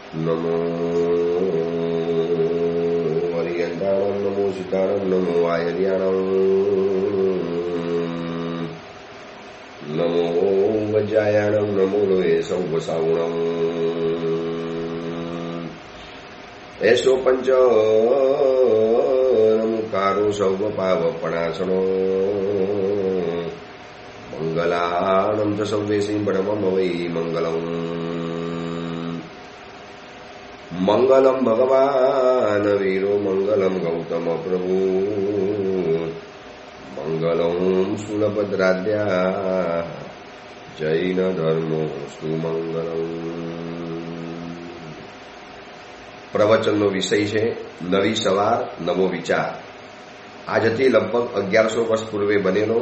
નમો હરિયંતાણમ, નમો સીતાણમ, નમો આયર્યાણમ, નમો વજ્રાયાણમ, નમો લોહે સૌવસાવણમ. એસો પંચનમુકારો સૌવપાવપણાસણો મંગલાણમ ચ સૌવેસી પરમમ વૈ મંગલમ. મંગલમ ભગવાન વીરો, મંગલમ ગૌતમ પ્રભુ, મંગલમ શૂલભદ્રાદ્યા, જૈન ધર્મોસ્તુ મંગલમ. પ્રવચનનો વિષય છે નવી સવાર નવો વિચાર. આજથી લગભગ 1100 વર્ષ પૂર્વે બનેલો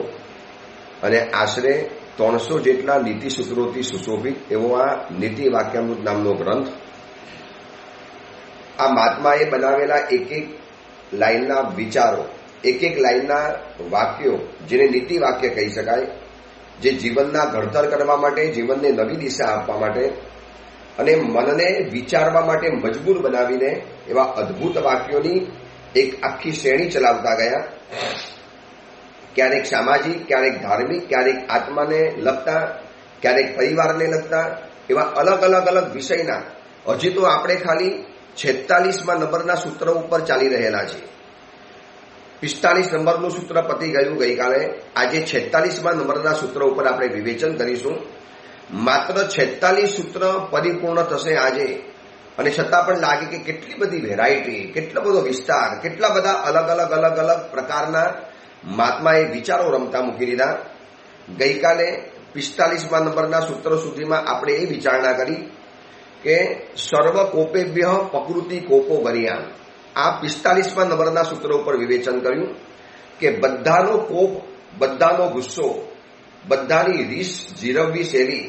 અને આશરે 300 જેટલા નીતિ સૂત્રોથી સુશોભિત એવો આ નીતિ વાક્યામૃત નામનો ગ્રંથ. આ મહાત્માએ બનાવેલા એક એક લાઈનના વિચારો, એક એક લાઈનના વાક્યો, જેને નીતિ વાક્ય કહી શકાય, જે જીવનના ઘડતર કરવા માટે, જીવનને નવી દિશા આપવા માટે અને મનને વિચારવા માટે મજબૂર બનાવીને એવા અદ્ભુત વાક્યોની એક આખી શ્રેણી ચલાવતા ગયા. ક્યારેક સામાજિક, ક્યારેક ધાર્મિક, ક્યારેક આત્માને લગતા, ક્યારેક પરિવારને લગતા, એવા અલગ અલગ અલગ વિષયના. હજી તો આપણે ખાલી 46મા નંબરના સૂત્ર ઉપર ચાલી રહેલા છે. 45 નંબરનું સૂત્ર પતી ગયું ગઈકાલે. આજે 46મા નંબરના સૂત્ર ઉપર આપણે વિવેચન કરીશું. માત્ર 46 સૂત્ર પરિપૂર્ણ થશે આજે, અને છતાં પણ લાગે કે કેટલી બધી વેરાયટી, કેટલો બધો વિસ્તાર, કેટલા બધા અલગ અલગ અલગ અલગ પ્રકારના મહાત્માએ વિચારો રમતા મૂકી દીધા. ગઈકાલે 45મા નંબરના સૂત્ર સુધીમાં આપણે એ વિચારણા કરી કે સર્વ કોપેભ્ય પ્રકૃતિ કોપો બરિયામ. આ 45મા નંબરના સૂત્ર ઉપર વિવેચન કર્યું કે બધાનો કોપ, બધાનો ગુસ્સો, બધાની રીસ જીરવવી સેવી,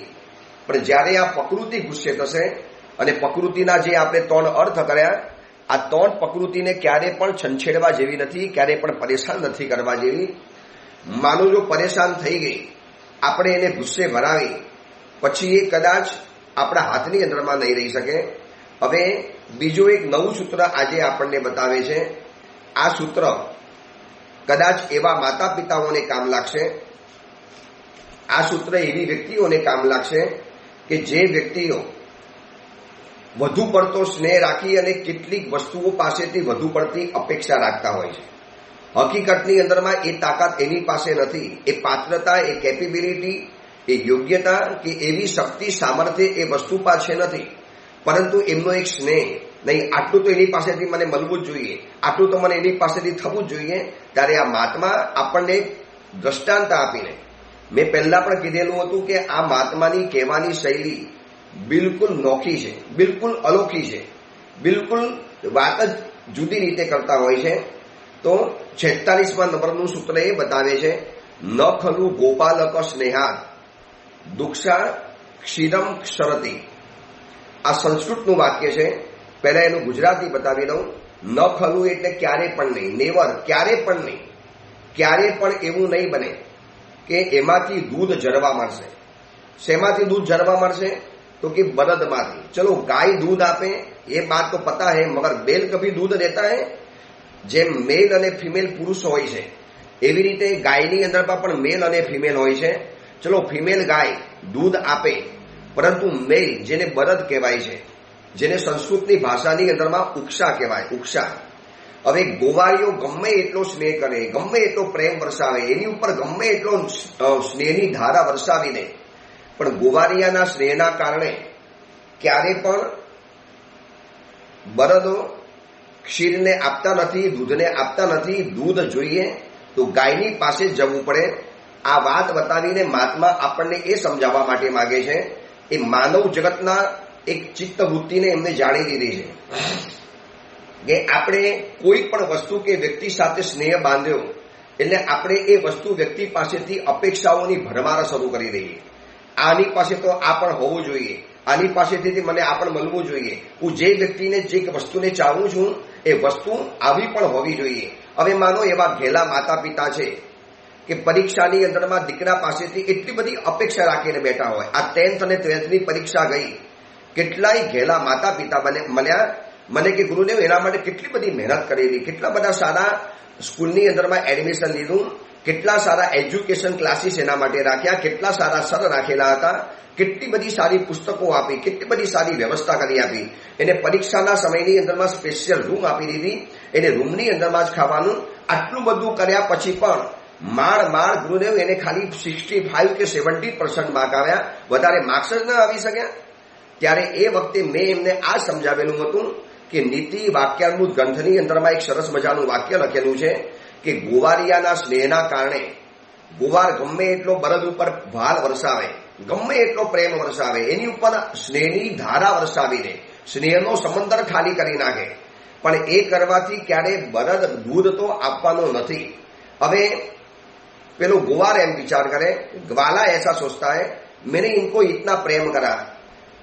પણ જ્યારે આ પ્રકૃતિ ગુસ્સે થશે, અને પ્રકૃતિના જે આપણે 3 અર્થ કર્યા, આ 3 પ્રકૃતિને ક્યારે પણ છંછેડવા જેવી નથી, ક્યારે પણ પરેશાન નથી કરવા જેવી. માનો જો પરેશાન થઈ ગઈ, આપણે એને ગુસ્સે ભરાવી, પછી એ કદાચ આપણા હાથની અંદરમાં નહીં રહી શકે. હવે બીજું એક નવું સૂત્ર આજે આપણને બતાવે છે. આ સૂત્ર કદાચ એવા માતા પિતાઓને કામ લાગશે, આ સૂત્ર એવી વ્યક્તિઓને કામ લાગશે કે જે વ્યક્તિઓ વધુ પડતો સ્નેહ રાખી અને કેટલીક વસ્તુઓ પાસેથી વધુ પડતી અપેક્ષા રાખતા હોય છે. હકીકતની અંદરમાં એ તાકાત એની પાસે નથી, એ પાત્રતા, એ કેપેબિલિટી, એ યોગ્યતા કે એવી શક્તિ, સામર્થ્ય એ વસ્તુ પાસે નથી, પરંતુ એમનો એક સ્નેહ, નહીં આટલું તો એની પાસેથી મને મળવું જ જોઈએ, આટલું તો મને એની પાસેથી થવું જ જોઈએ. ત્યારે આ મહાત્મા આપણને દ્રષ્ટાંત આપીને, મેં પહેલા પણ કીધેલું હતું કે આ મહાત્માની કહેવાની શૈલી બિલકુલ નોખી છે, બિલકુલ અનોખી છે, બિલકુલ વાત જ જુદી રીતે કરતા હોય છે. તો 46મા નંબરનું સૂત્ર એ બતાવે છે ન ખલુ ગોપાલક સ્નેહાત દુક્ષા ક્ષીરમ ક્ષરતી. આ સંસ્કૃતનું વાક્ય છે. પહેલા એનું ગુજરાતી બતાવી દઉં. ન ખલુ એટલે ક્યારે પણ નહીં, નેવર, ક્યારે પણ નહીં, ક્યારે પણ એવું નહીં બને કે એમાંથી દૂધ ઝરવા મળશે. શેમાંથી દૂધ ઝરવા મળશે? તો કે બળદમાંથી. ચલો ગાય દૂધ આપે એ બાત તો પતા હૈ, મગર બેલ કભી દૂધ દેતા હૈ? જેમ મેલ અને ફિમેલ પુરુષ હોય છે, એવી રીતે ગાયની અંદરમાં પણ મેલ અને ફિમેલ હોય છે. ચલો ફિમેલ ગાય દૂધ આપે, પરંતુ મેલ, જેને બળદ કહેવાય છે, જેને સંસ્કૃતની ભાષાની અંદરમાં ઉક્ષા કહેવાય, ઉક્ષા. હવે ગોવાળીઓ ગમે એટલો સ્નેહ કરે, ગમે એટલો પ્રેમ વરસાવે, એની ઉપર ગમે એટલો સ્નેહની ધારા વરસાવીને, પણ ગોવાળિયાના સ્નેહના કારણે ક્યારે પણ બળદો ક્ષીરને આપતા નથી, દૂધને આપતા નથી. દૂધ જોઈએ તો ગાયની પાસે જવું પડે. આ વાત બતાવીને મહાત્મા આપણને એ સમજાવવા માટે માંગે છે, એ માનવ જગતના એક ચિત્ત વૃત્તિને એમને જાણી લીધી છે કે આપણે કોઈ પણ વસ્તુ કે વ્યક્તિ સાથે સ્નેહ બાંધ્યો એટલે આપણે એ વસ્તુ વ્યક્તિ પાસેથી અપેક્ષાઓની ભરમાર શરૂ કરી દઈએ. આની પાસે તો આ પણ હોવું જોઈએ, આની પાસેથી મને આ પણ મળવું જોઈએ, હું જે વ્યક્તિને જે વસ્તુને ચાહું છું એ વસ્તુ આવી પણ હોવી જોઈએ. હવે માનો એવા ઘેલા માતા પિતા છે કે પરીક્ષાની અંદરમાં દીકરા પાસેથી એટલી બધી અપેક્ષા રાખીને બેઠા હોય. આ 10th અને 12thની પરીક્ષા ગઈ કેટલાય ઘેલા માતા પિતા મળ્યા મને કે ગુરુદેવ એના માટે કેટલી બધી મહેનત કરેલી, કેટલા બધા સારા સ્કૂલની અંદરમાં એડમિશન લીધું, કેટલા સારા એજ્યુકેશન ક્લાસીસ એના માટે રાખ્યા, કેટલા સારા સર રાખેલા હતા, કેટલી બધી સારી પુસ્તકો આપી, કેટલી બધી સારી વ્યવસ્થા કરી આપી. એને પરીક્ષાના સમયની અંદરમાં સ્પેશિયલ રૂમ આપી દીધી, એને રૂમની અંદરમાં જ ખાવાનું. આટલું બધું કર્યા પછી પણ માળ ગુરુદેવ એને ખાલી 65 કે 70% માર્ક આવ્યા, વધારે માર્ક્સ જ ન આવી શક્યા. ત્યારે એ વખતે મેં એમને આ સમજાવેલું હતું કે નીતિ વાક્યામૃત ગ્રંથની અંદરમાં એક સરસ મજાનું વાક્ય લખેલું છે કે ગુવારિયાના સ્નેહના કારણે ગુવાર ગમે એટલો બળદ ઉપર ભાલ વરસાવે, ગમે એટલો પ્રેમ વરસાવે, એની ઉપર સ્નેહની ધારા વરસાવી દે, સ્નેહનો સમંદર ખાલી કરી નાખે, પણ એ કરવાથી ક્યારે બળદ દૂધ તો આપવાનો નથી. હવે પેલો ગુવાર એમ વિચાર કરે, ગ્વાલા ऐसा सोचता है मैंने इनको इतना प्रेम करा,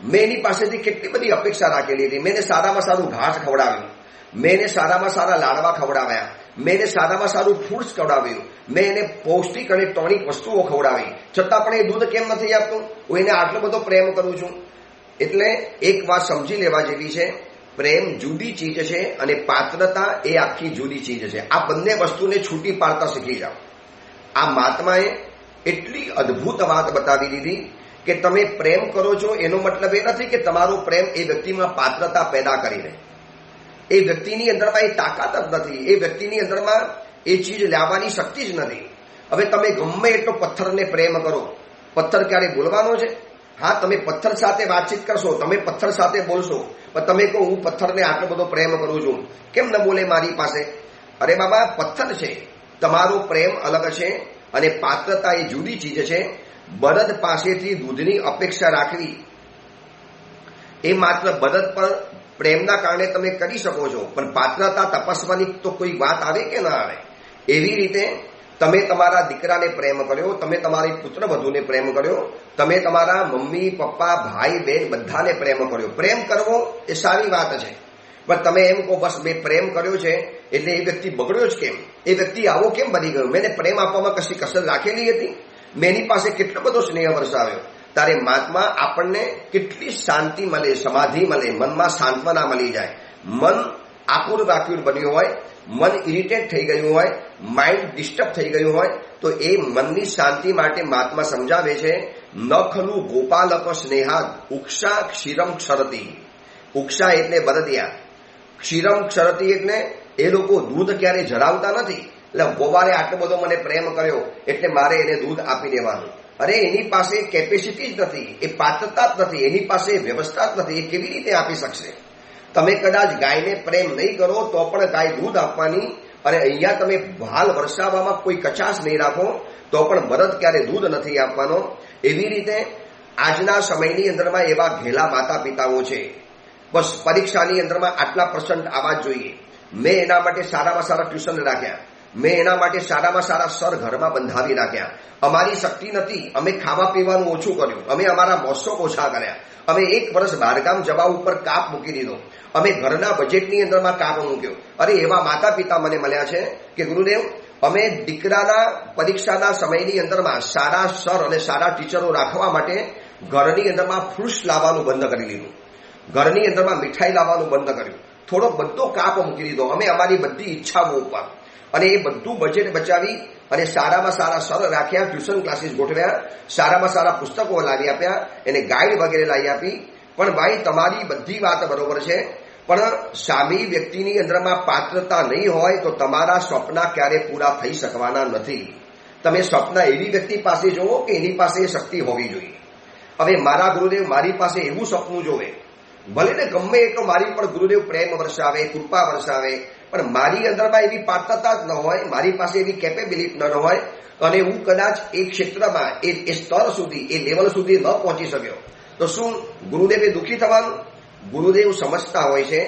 મેં એની પાસેથી કેટલી બધી અપેક્ષા રાખેલી હતી. મેં સારામાં સારું ઘાસ ખવડાવ્યું, મેં એને સારામાં સારા લાડવા ખવડાવ્યા, મેં એને સારામાં સારું ફ્રૂટ્સ ખવડાવ્યું, મેં એને પૌષ્ટિક અને ટોનિક વસ્તુઓ ખવડાવી, છતાં પણ એ દૂધ કેમ નથી આપતું? હું એને આટલો બધો પ્રેમ કરું છું. એટલે એક વાત સમજી લેવા જેવી છે, પ્રેમ જુદી ચીજ છે અને પાત્રતા એ આખી જુદી ચીજ છે. આ બંને વસ્તુને છૂટી પાડતા શીખી જાઓ. આ મહાત્માએ એટલી અદ્ભુત વાત બતાવી દીધી કે તમે પ્રેમ કરો છો એનો મતલબ એ નથી કે તમારો પ્રેમ એ વ્યક્તિમાં પાત્રતા પેદા કરીને, એ વ્યક્તિની અંદરમાં એ તાકાત જ નથી, એ વ્યક્તિની અંદરમાં એ ચીજ લાવવાની શક્તિ જ નથી. હવે તમે ગમે એટલો પથ્થરને પ્રેમ કરો, પથ્થર ક્યારે બોલવાનો છે? હા, તમે પથ્થર સાથે વાતચીત કરશો, તમે પથ્થર સાથે બોલશો, પણ તમે કહો હું પથ્થરને આટલો બધો પ્રેમ કરું છું, કેમ ન બોલે મારી પાસે? અરે બાબા, પથ્થર છે, તમારો પ્રેમ અલગ છે અને પાત્રતા એ જુદી ચીજ છે. બળદ પાસેથી દૂધની અપેક્ષા રાખવી એ માત્ર બળદ પર પ્રેમના કારણે તમે કરી શકો છો, પણ પાત્રતા તપાસવાની તો કોઈ વાત આવે કે ના આવે? એવી રીતે તમે તમારા દીકરાને પ્રેમ કર્યો, તમે તમારી પુત્રવધૂને પ્રેમ કર્યો, તમે તમારા મમ્મી પપ્પા ભાઈ બહેન બધાને પ્રેમ કર્યો. પ્રેમ કરવો એ સારી વાત છે, પણ તમે એમ કહો બસ મેં પ્રેમ કર્યો છે એટલે એ વ્યક્તિ બગડ્યો જ કેમ? એ વ્યક્તિ આવો કેમ બની ગયો? મેં પ્રેમ આપવામાં કશી કસર રાખેલી હતી? મેં એની પાસે કેટલો બધો સ્નેહ વરસાવ્યો? તારે મહાત્મા આપણને કેટલી શાંતિ મળે, સમાધિ મળે, મનમાં સાંત્વના મળી જાય. મન આકુર વાક્યુર બન્યું હોય, મન ઇરિટેટ થઈ ગયું હોય, માઇન્ડ ડિસ્ટર્બ થઈ ગયું હોય, તો એ મનની શાંતિ માટે મહાત્મા સમજાવે છે ન ખલું ગોપાલક સ્નેહાદ ઉક્ષા ક્ષીરમ ક્ષરતી. ઉક્ષા એટલે બળદિયા, ક્ષીરમ ક્ષરતી એટલે એ લોકો દૂધ ક્યારે જરાવતા નથી. એટલે ગોવારે આટલો બધો મને પ્રેમ કર્યો એટલે મારે એને દૂધ આપી દેવાનું. અરે એની પાસે કેપેસિટી જ નથી, એ પાત્રતા જ નથી, એની પાસે વ્યવસ્થા જ નથી, એ કેવી રીતે આપી શકશે? તમે કદાચ ગાયને પ્રેમ નહીં કરો તો પણ ગાય દૂધ આપવાની, અને અહીંયા તમે ભાલ વરસાવવામાં કોઈ કચાશ નહીં રાખો તો પણ બળદ ક્યારે દૂધ નથી આપવાનો. એવી રીતે આજના સમયની અંદરમાં એવા ઘેલા માતા પિતાઓ છે, બસ પરીક્ષાની અંદરમાં આટલા % આવવા જ જોઈએ. મેં એના માટે સારામાં સારા ટ્યુશન રાખ્યા, મેં એના માટે સારામાં સારા સર ઘરમાં બંધાવી રાખ્યા. અમારી શક્તિ નથી, અમે ખાવા પીવાનું ઓછું કર્યું, અમે અમારા મોસમ ઓછા કર્યા, અમે 1 વર્ષ બહારગામ જવા ઉપર કાપ મૂકી દીધો, અમે ઘરના બજેટની અંદરમાં કાપ મૂક્યો. અરે એવા માતા પિતા મને મળ્યા છે કે ગુરુદેવ અમે દીકરાના પરીક્ષાના સમયની અંદરમાં સારા સર અને સારા ટીચરો રાખવા માટે ઘરની અંદરમાં ફ્રૂટ્સ લાવવાનું બંધ કરી દીધું, ઘરની અંદરમાં મીઠાઈ લાવવાનું બંધ કર્યું, થોડો બધો કાપ મૂકી દીધો અમે અમારી બધી ઈચ્છાઓ ઉપર, અને એ બધું બજેટ બચાવી અને સારામાં સારા સર રાખ્યા, ટ્યુશન ક્લાસીસ ગોઠવ્યા, સારામાં સારા પુસ્તકો લાવી આપ્યા, એને ગાઈડ વગેરે લાવી આપી. પણ ભાઈ તમારી બધી વાત બરોબર છે, પણ સામી વ્યક્તિની અંદરમાં પાત્રતા નહીં હોય તો તમારા સ્વપ્ન ક્યારે પૂરા થઈ શકવાના નથી. તમે સ્વપ્ન એવી વ્યક્તિ પાસે જોવો કે એની પાસે એ શક્તિ હોવી જોઈએ. હવે મારા ગુરુદેવ મારી પાસે એવું સપનું જોવે, ભલે ને ગમે એટલો મારી પર ગુરુદેવ પ્રેમ વરસાવે, કૃપા વરસાવે, પણ મારી અંદરમાં એવી પાત્રતા જ ન હોય, મારી પાસે એવી કેપેબિલિટી ન હોય, અને હું કદાચ એ ક્ષેત્રમાં એ સ્તર સુધી, એ લેવલ સુધી ન પહોંચી શક્યો, તો શું ગુરુદેવે દુઃખી થવાનું? ગુરુદેવ સમજતા હોય છે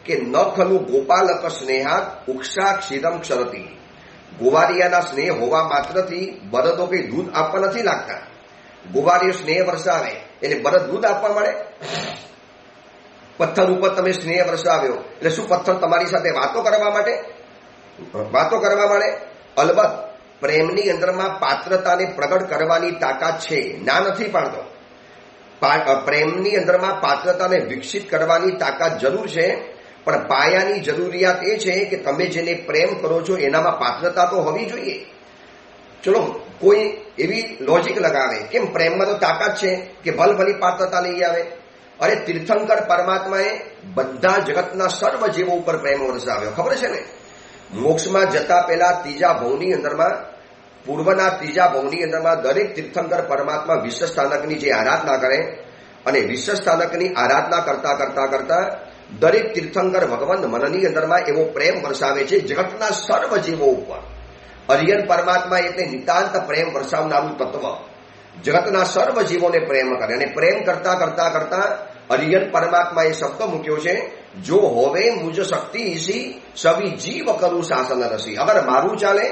કે ન ખલું ગોપાલક સ્નેહાત ઉક્ષા ક્ષીરમ ક્ષરતી. ગોવારિયાના સ્નેહ હોવા માત્રથી બળદો કંઈ દૂધ આપવા નથી લાગતા. ગોવારીઓ સ્નેહ વરસાવે એટલે બળદ દૂધ આપવા મળે? પથ્થર ઉપર તમે સ્નેહ વરસાવ્યો એટલે શું પથ્થર તમારી સાથે વાતો કરવા મળે? અલબત્ત પ્રેમની અંદરમાં પાત્રતાને પ્રગટ કરવાની તાકાત છે, ના નથી પાડતો, પ્રેમની અંદરમાં પાત્રતાને વિકસિત કરવાની તાકાત જરૂર છે, પણ પાયાની જરૂરિયાત એ છે કે તમે જેને પ્રેમ કરો છો એનામાં પાત્રતા તો હોવી જોઈએ. ચલો કોઈ એવી લોજિક લગાવે કેમ પ્રેમમાં તો તાકાત છે કે ભલભલી પાત્રતા લઈ આવે. અરે તીર્થંકર પરમાત્માએ બધા જગતના સર્વ જીવો ઉપર પ્રેમ વરસાવ્યો. ખબર છે ને, મોક્ષમાં જતા પહેલા ત્રીજા ભવની અંદરમાં, પૂર્વના ત્રીજા ભવની અંદરમાં દરેક તીર્થંકર પરમાત્મા વિશ્વ સ્થાનકની જે આરાધના કરે અને વિશ્વ સ્થાનકની આરાધના કરતા કરતા કરતા દરેક તીર્થંકર ભગવાન મનની અંદરમાં એવો પ્રેમ વરસાવે છે જગતના સર્વ જીવો ઉપર. અરિયન પરમાત્મા એટલે નિતાંત પ્રેમ વરસાવનારું તત્વ જગતના સર્વ જીવોને પ્રેમ કરે અને પ્રેમ કરતા કરતા કરતા અરિયન પરમાત્મા એ શબ્દ મૂક્યો છે, જો હોવે મુજ શક્તિ ઈસી સવી જીવ કરું શાસન રસી. અગર મારું ચાલે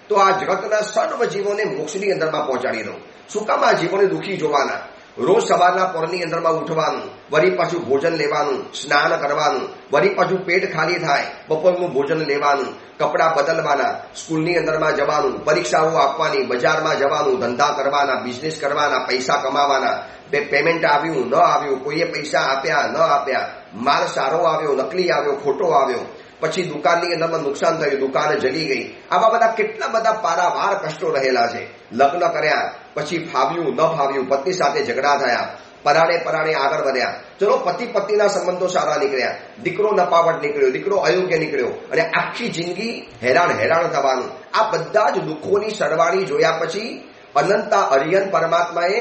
તો આ જગતના સર્વ જીવોને મોક્ષની અંદરમાં પહોંચાડી દઉં. શું કામ આ જીવોને દુઃખી જોવાના? રોજ સવારના પોરની અંદરમાં ઉઠવાનું, વળી પાછું ભોજન લેવાનું, સ્નાન કરવાનું, વળી પાછું પેટ ખાલી થાય, બપોરનું ભોજન લેવાનું, કપડાં બદલવાના, સ્કૂલની અંદરમાં જવાનું, પરીક્ષાઓ આપવાની, બજારમાં જવાનું, ધંધા કરવાના, બિઝનેસ કરવાના, પૈસા કમાવાના, પેમેન્ટ આવ્યું ન આવ્યું, કોઈએ પૈસા આપ્યા ન આપ્યા, માલ સારો આવ્યો નકલી આવ્યો ખોટો આવ્યો, પછી દુકાનની અંદરમાં નુકસાન થયું, દુકાન જલી ગઈ. આવા બધા કેટલા બધા પારાવાર કષ્ટો રહેલા છે. લગ્ન કર્યા પછી ફાવ્યું ન ફાવ્યું, પત્ની સાથે ઝઘડા થયા, પરાણે આગળ વધ્યા. ચલો પતિ પત્નીના સંબંધો સારા નીકળ્યા, દીકરો નપાવટ નીકળ્યો, દીકરો અયોગ્ય નીકળ્યો અને આખી જિંદગી હેરાન થવાનું. આ બધા જ દુઃખોની સરવાળી જોયા પછી અનંતા અરિયન પરમાત્માએ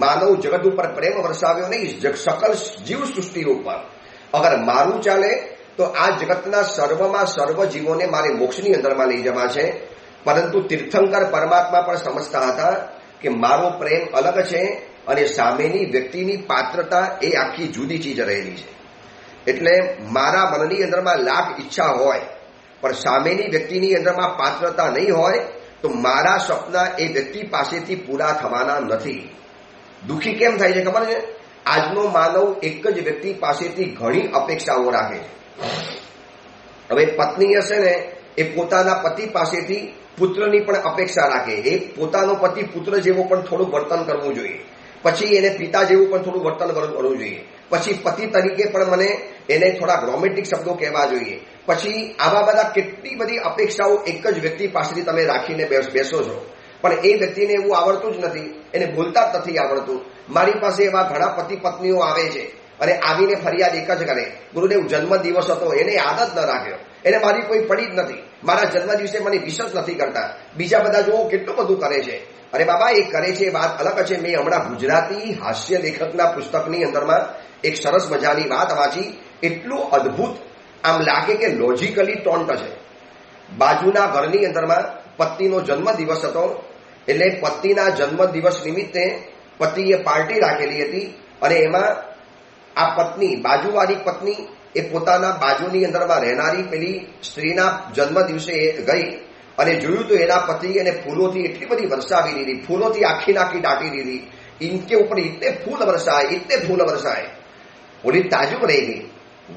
માનવ જગત ઉપર પ્રેમ વરસાવ્યો નહીં, સકલ જીવ સૃષ્ટિ ઉપર. અગર મારું ચાલે તો આ જગતના સર્વમાં સર્વ જીવોને મારે મોક્ષની અંદરમાં લઈ જવા છે. પરંતુ તીર્થંકર પરમાત્મા પણ સમજતા હતા કે મારો પ્રેમ અલગ છે અને સામેની વ્યક્તિની પાત્રતા એ આખી જુદી ચીજ રહેલી છે. એટલે મારા મનની અંદરમાં લાખ ઈચ્છા હોય પણ સામેની વ્યક્તિની અંદરમાં પાત્રતા નહીં હોય તો મારા સપના એ વ્યક્તિ પાસેથી પૂરા થવાના નથી. દુઃખી કેમ થાય છે ખબર છે? આજનો માનવ એક જ વ્યક્તિ પાસેથી ઘણી અપેક્ષાઓ રાખે છે. હવે પત્ની હશે ને એ પોતાના પતિ પાસેથી પુત્રની પણ અપેક્ષા રાખે. એ પોતાનો પતિ પુત્ર જેવો પણ થોડું વર્તન કરવું જોઈએ, પછી એને પિતા જેવું પણ થોડું વર્તન કરવું જોઈએ, પછી પતિ તરીકે પણ એને થોડા રોમેન્ટિક શબ્દો કહેવા જોઈએ. પછી આવા બધા કેટલી બધી અપેક્ષાઓ એક જ વ્યક્તિ પાસેથી તમે રાખીને બેસો છો, પણ એ વ્યક્તિને એવું આવડતું જ નથી, એને બોલતા જ નથી આવડતું. મારી પાસે એવા ઘણા પતિ પત્નીઓ આવે છે અને આવીને ફરિયાદ એક જ કરે, ગુરુદેવ જન્મદિવસ હતો એને આદત ન રાખ્યો, એને મારી કોઈ પડી જ નથી, મારા જન્મદિવસે મને વિશ જ નથી કરતા, બીજા બધા જુઓ કેટલું બધું કરે છે. અરે બાબા એ કરે છે વાત અલગ છે. મેં હમણાં ગુજરાતી હાસ્ય લેખકના પુસ્તકની અંદરમાં એક સરસ મજાની વાત વાંચી, એટલું અદ્ભુત આમ લાગે કે લોજિકલી ટોન્ટ છે. બાજુના ઘરની અંદરમાં પત્નીનો જન્મદિવસ હતો, એટલે પત્નીના જન્મદિવસ નિમિત્તે પતિએ પાર્ટી રાખેલી હતી અને એમાં આ પત્ની બાજુવાળી પત્ની એ પોતાના બાજુની અંદરમાં રહેનારી પેલી સ્ત્રીના જન્મ દિવસે ગઈ અને જોયું તો એના પતિ એને ફૂલોથી એટલી બધી વરસાવી દીધી, ફૂલોથી આખી દાટી દીધી. ઇનકે ઉપર ઇતને ફૂલ વરસાય. ઓલી તાજુબ રહી ગઈ,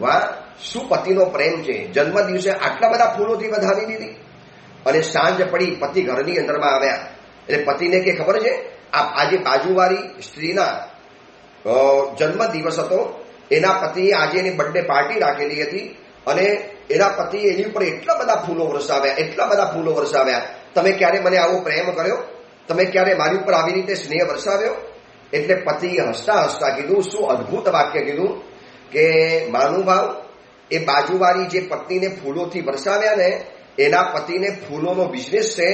વાહ શું પતિનો પ્રેમ છે, જન્મ દિવસે આટલા બધા ફૂલોથી વધાવી દીધી. અને સાંજ પડી, પતિ ઘરની અંદરમાં આવ્યા એટલે પતિને કે ખબર છે આજે બાજુવાળી સ્ત્રીના જન્મ દિવસ હતો, એના પતિએ આજે એની બર્થડે પાર્ટી રાખેલી હતી અને એના પતિએ એની ઉપર એટલા બધા ફૂલો વરસાવ્યા, તમે ક્યારે મને આવો પ્રેમ કર્યો? તમે ક્યારે મારી ઉપર આવી રીતે સ્નેહ વરસાવ્યો? એટલે પતિએ હસતા કીધું, શું અદ્ભુત વાક્ય કીધું કે માનુભાવ, એ બાજુવાળી જે પત્નીને ફૂલોથી વરસાવ્યા ને એના પતિને ફૂલોનો બિઝનેસ છે,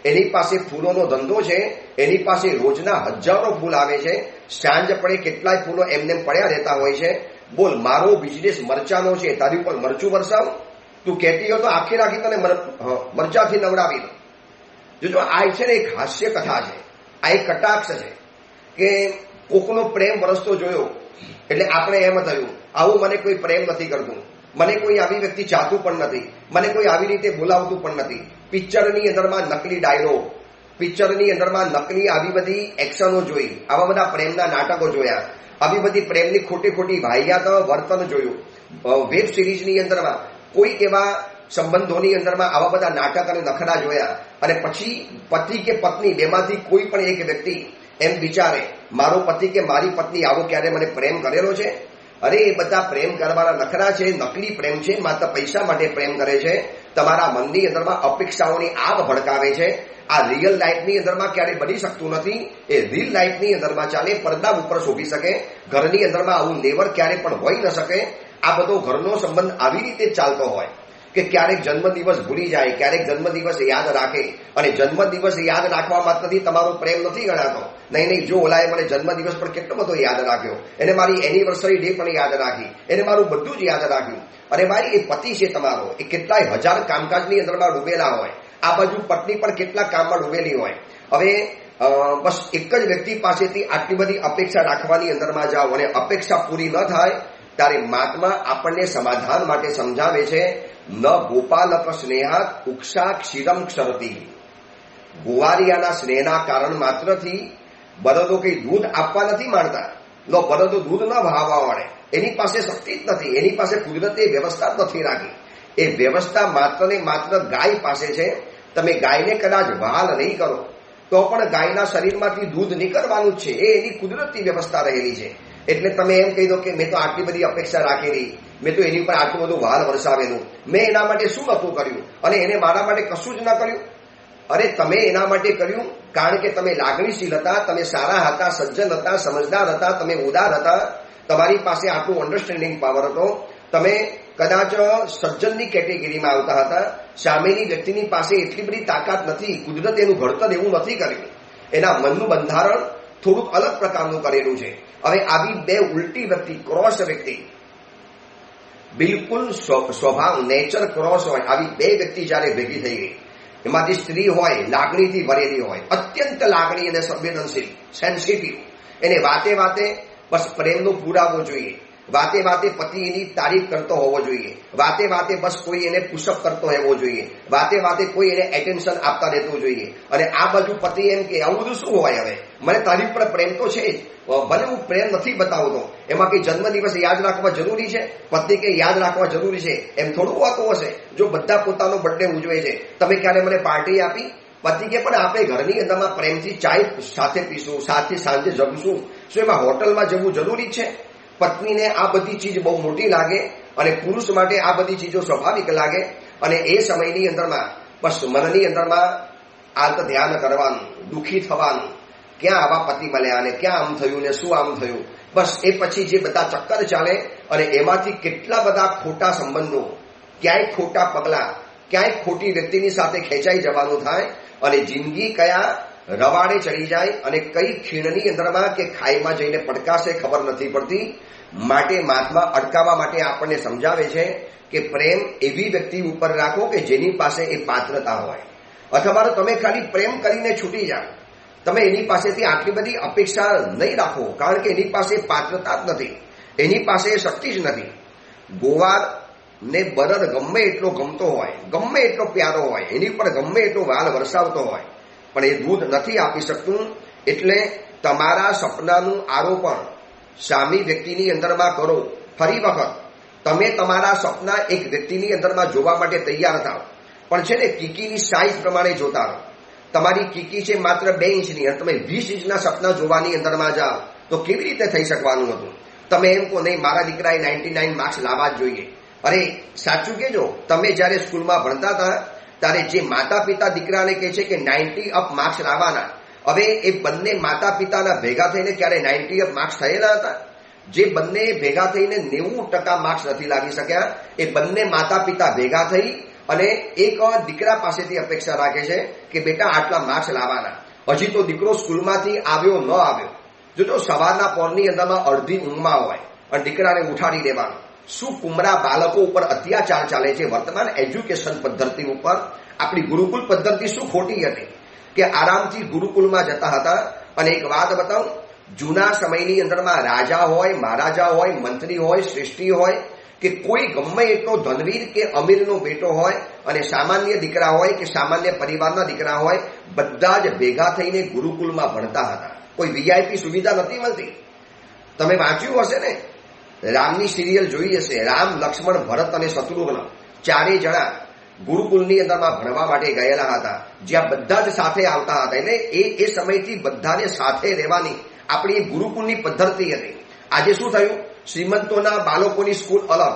એની પાસે ફૂલોનો ધંધો છે, એની પાસે રોજના હજારો ફૂલ આવે છે, સાંજ પડે કેટલાય ફૂલો એમને પડ્યા રહેતા હોય છે. બોલ મારો બિઝનેસ મરચાનો છે, તારી ઉપર મરચું વરસાવું? તું કહેતી હો તો આખી રાખી તને મરચાથી નવડાવી દો. જોજો આ છે ને એક હાસ્ય કથા છે, આ એક કટાક્ષ છે કે કોકનો પ્રેમ વરસતો જોયો એટલે આપણે એમ થયું આવું મને કોઈ પ્રેમ નથી કરતું, મને કોઈ આવી વ્યક્તિ ચાહતું પણ નથી, મને કોઈ આવી રીતે બોલાવતું પણ નથી. પિક્ચરની અંદરમાં નકલી ડાયલોગ, પિક્ચરની અંદરમાં નકલી આવી બધી એક્શનો જોઈ, આવા બધા પ્રેમના નાટકો જોયા, આવી બધી પ્રેમની ખોટી વાહિયાત વર્તન જોયું. વેબ સિરીઝની અંદરમાં કોઈ એવા સંબંધોની અંદરમાં આવા બધા નાટક અને નખડા જોયા અને પછી પતિ કે પત્ની બેમાંથી કોઈ પણ એક વ્યક્તિ એમ વિચારે મારો પતિ કે મારી પત્ની આવો ક્યારે મને પ્રેમ કરેલો છે? અરે એ બધા પ્રેમ કરવાના નખરા છે, નકલી પ્રેમ છે, માત્ર પૈસા માટે પ્રેમ કરે છે, તમારા મનની અંદરમાં અપેક્ષાઓની આગ ભડકાવે છે. આ રિયલ લાઈફની અંદરમાં ક્યારેય બની શકતું નથી. એ રિયલ લાઈફની અંદરમાં ચાલે, પડદા ઉપર શોભી શકે. ઘરની અંદરમાં આવું નેવર ક્યારે પણ હોઈ ન શકે. આ બધો ઘરનો સંબંધ આવી રીતે ચાલતો હોય કે ક્યારેક જન્મદિવસ ભૂલી જાય, ક્યારેક જન્મદિવસ યાદ રાખે, અને જન્મદિવસ યાદ રાખવા માત્રથી તમારો પ્રેમ નથી ગણાતો. નહીં, જો ઓલાએ મને જન્મદિવસ પણ કેટલો બધો યાદ રાખ્યો, એને મારી એનિવર્સરી ડે પણ યાદ રાખી, એને મારું બધું જ યાદ રાખ્યું. અરે ભાઈ, એ પતિ છે તમારો, એ કેટલાય હજાર કામકાજની અંદરમાં ડૂબેલા હોય, આ બાજુ પત્ની પણ કેટલા કામમાં ડૂબેલી હોય. હવે બસ એક જ વ્યક્તિ પાસેથી આટલી બધી અપેક્ષા રાખવાની અંદરમાં જાઓ અને અપેક્ષા પૂરી ન થાય ત્યારે મહાત્મા આપણને સમાધાન માટે સમજાવે છે, ન ગોપાલક સ્નેહાત ઉક્ષા ક્ષીરમ ક્ષરતી. ગુવારિયાના સ્નેહના કારણ માત્રથી બળદો કઈ દૂધ આપવા નથી માંડતા. લો, બળદો દૂધ ન વહાવવા મળે, એની પાસે શક્તિ જ નથી, એની પાસે કુદરતે વ્યવસ્થા જ નથી રાખી. એ વ્યવસ્થા માત્ર ને માત્ર ગાય પાસે છે. તમે ગાયને કદાચ વહાલ નહીં કરો તો પણ ગાયના શરીરમાંથી દૂધ નીકળવાનું જ છે. એ એની કુદરતી વ્યવસ્થા રહેલી છે. એટલે તમે એમ કહી દો કે મેં તો આટલી બધી અપેક્ષા રાખેલી, મેં તો એની પર આટલું બધું વહાલ વરસાવેલું, મેં એના માટે શું નતું કર્યું અને એને મારા માટે કશું જ ના કર્યું. અરે તમે એના માટે કર્યું કારણ કે તમે લાગણીશીલ હતા, તમે સારા હતા, સજ્જન હતા, સમજદાર હતા, તમે ઉદાર હતા, તમારી પાસે આટલું અન્ડરસ્ટેન્ડિંગ પાવર હતો. તમે કદાચ સજ્જનની કેટેગરીમાં આવતા હતા. સામેની વ્યક્તિની પાસે એટલી બધી તાકાત નથી, કુદરત એનું ઘડતર એવું નથી કર્યું, એના મનનું બંધારણ થોડુંક અલગ પ્રકારનું કરેલું છે. હવે આવી બે ઉલટી વ્યક્તિ, ક્રોસ વ્યક્તિ, બિલકુલ સ્વભાવ નેચર ક્રોસ હોય, આવી બે વ્યક્તિ જયારે ભેગી થઈ ગઈ, એમાંથી સ્ત્રી હોય લાગણીથી ભરેલી હોય, અત્યંત લાગણી અને સંવેદનશીલ, સેન્સિટિવ, એને વાતે વાતે બસ પ્રેમનો પુરાવો જોઈએ, વાતે વાતે પતિ એની તારીફ કરતો હોવો જોઈએ, વાતે વાતે બસ કોઈ એને પુશઅપ કરતો હોવો જોઈએ, વાતે વાતે કોઈ એને એટેન્શન આપતા રહેતું જોઈએ. અને આ બાજુ પતિ એમ કે આવું બધું શું હોય, હવે મને તારી પર પ્રેમ તો છે જ, ભલે હું પ્રેમ નથી બતાવતો, એમાં કઈ જન્મદિવસ યાદ રાખવા જરૂરી છે? પત્ની કે યાદ રાખવા જરૂરી છે? એમ થોડું હોતું હશે. જો બધા પોતાનો બર્થડે ઉજવે છે, તમે ક્યારે મને પાર્ટી આપી? પતિ કે પણ આપણે ઘરની અંદરમાં પ્રેમથી ચાય સાથે પીશું, સાથે સાંજે જમશું, શું એમાં હોટલમાં જવું જરૂરી છે? પત્નીને આ બધી ચીજ બહુ મોટી લાગે અને પુરુષ માટે આ બધી ચીજો સ્વાભાવિક લાગે. અને એ સમયની અંદરમાં બસ મનની અંદરમાં આંત ધ્યાન કરવાનું, દુઃખી થવાનું, ક્યાં આવા પતિ મળ્યા અને ક્યાં આમ થયું ને શું આમ થયું. બસ એ પછી જે બધા ચક્કર ચાલે અને એમાંથી કેટલા બધા ખોટા સંબંધો, ક્યાંય ખોટા પગલા, ક્યાંય ખોટી વ્યક્તિની સાથે ખેંચાઈ જવાનું થાય અને જિંદગી કયા રવાડે ચડી જાય અને કઈ ખીણની અંદરમાં કે ખાઈમાં જઈને પડકાશે ખબર નથી પડતી. માટે મહાત્મા અટકાવવા માટે આપણને સમજાવે છે કે પ્રેમ એવી વ્યક્તિ ઉપર રાખો કે જેની પાસે એ પાત્રતા હોય, અથવા તમે ખાલી પ્રેમ કરીને છૂટી જાઓ. તમે એની પાસેથી આટલી બધી અપેક્ષા નહીં રાખો કારણ કે એની પાસે પાત્રતા જ નથી, એની પાસે શક્તિ જ નથી. ગોવાર ને બળદ ગમે એટલો ગમતો હોય, ગમે એટલો પ્યારો હોય, એની પર ગમે એટલો વાલ વરસાવતો હોય, પણ એ દૂધ નથી આપી શકતું. એટલે તમારા સપનાનું આરોપણ સામી વ્યક્તિની અંદરમાં કરો. ફરી વખત તમે તમારા સપના એક વ્યક્તિની અંદરમાં જોવા માટે તૈયાર થાવ, પણ છે ને કીકીની સાઈઝ પ્રમાણે જોતા રહો. તમારી કીકી છે માત્ર 2 ઇંચની અને તમે 20 ઇંચના સપના જોવાની અંદરમાં જાઓ તો કેવી રીતે થઈ શકવાનું હતું? તમે એમ કહો નહીં મારા દીકરાએ 99 માર્ક્સ લાવવા જ જોઈએ. અરે સાચું કહેજો, તમે જ્યારે સ્કૂલમાં ભણતા હતા ત્યારે જે માતા પિતા દીકરાને કહે છે કે 90 અપ માર્ક્સ લાવવાના, હવે એ બંને માતા પિતાના ભેગા થઈને ક્યારે 90 અપ માર્ક્સ થયેલા હતા? જે બંને ભેગા થઈને 90% માર્ક્સ નથી લાવી શક્યા, એ બંને માતા પિતા ભેગા થઈ અને એક દીકરા પાસેથી અપેક્ષા રાખે છે કે બેટા આટલા માર્ક્સ લાવવાના. હજી તો દીકરો સ્કૂલમાંથી આવ્યો ન આવ્યો, જો સવારના પોરની અંદરમાં અડધી ઊંઘમાં હોય અને દીકરાને ઉઠાડી દેવાનો. શું કુમરા બાળકો ઉપર અત્યાચાર ચાલે છે વર્તમાન એજ્યુકેશન પદ્ધતિ ઉપર? આપણી ગુરુકુલ પદ્ધતિ શું ખોટી હતી કે આરામથી ગુરુકુલમાં જતા હતા? અને એક વાત બતાવું, જૂના સમયની અંદરમાં રાજા હોય, મહારાજા હોય, મંત્રી હોય, શ્રેષ્ઠી હોય કે કોઈ ગમે એટલો ધનવીર કે અમીરનો બેટો હોય અને સામાન્ય દીકરા હોય કે સામાન્ય પરિવારના દીકરા હોય, બધા જ ભેગા થઈને ગુરુકુલમાં ભણતા હતા. કોઈ વીઆઈપી સુવિધા નથી મળતી. તમે વાંચ્યું હશે ને, રામની સિરિયલ જોઈ હશે, રામ, લક્ષ્મણ, ભરત અને શત્રુઘ્ન ચારે જણા ગુરુકુલની અંદરમાં ભણવા માટે ગયેલા હતા, જ્યાં બધા જ સાથે આવતા હતા. એટલે એ સમયથી બધાને સાથે રહેવાની આપણી ગુરુકુલની પદ્ધતિ હતી. આજે શું થયું, શ્રીમંતોના બાળકોની સ્કૂલ અલગ,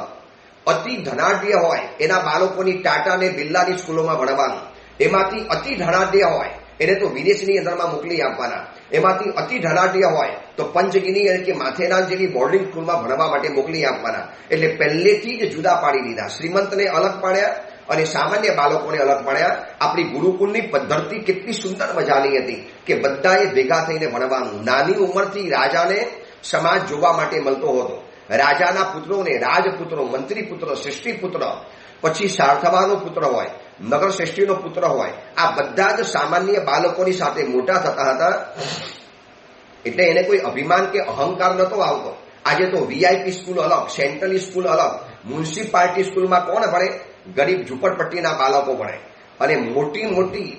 અતિ ધનાઢ્ય હોય એના બાળકોની ટાટા ને બિરલાની સ્કૂલોમાં ભણવાનું, એમાંથી અતિ ધનાઢ્ય હોય એને તો વિદેશની અંદરમાં મોકલી આપવાના, એમાંથી અતિ ધનાઢ્ય હોય તો પંચગીની અને કે માથેરાન જેવી બોર્ડિંગ સ્કૂલમાં ભણવા માટે મોકલી આપવાના. એટલે પહેલેથી જ જુદા પાડી દીધા, શ્રીમંતને અલગ પાડ્યા અને સામાન્ય બાળકોને અલગ પાડ્યા. આપણી ગુરુકુલની પદ્ધતિ કેટલી સુંદર મજાની હતી કે બધાએ ભેગા થઈને ભણવાનું. નાની ઉંમરથી રાજાને સમાજ જોવા માટે મળતો હતો. રાજાના પુત્રોને રાજપુત્રો, મંત્રી પુત્ર, શ્રેષ્ઠી પુત્ર, પછી સાર્થવાનો પુત્ર હોય, નગર શ્રેષ્ઠીનો પુત્ર હોય, આ બધા જ સામાન્ય બાળકોની સાથે મોટા થતા હતા. એટલે એને કોઈ અભિમાન કે અહંકાર નતો આવતો. આજે તો વીઆઈપી સ્કૂલ અલગ, સેન્ટ્રલ સ્કૂલ અલગ, મ્યુનિસિપાલિટી સ્કૂલમાં કોણ ભણે? ગરીબ ઝુંપડપટ્ટીના બાળકો ભણે. અને મોટી મોટી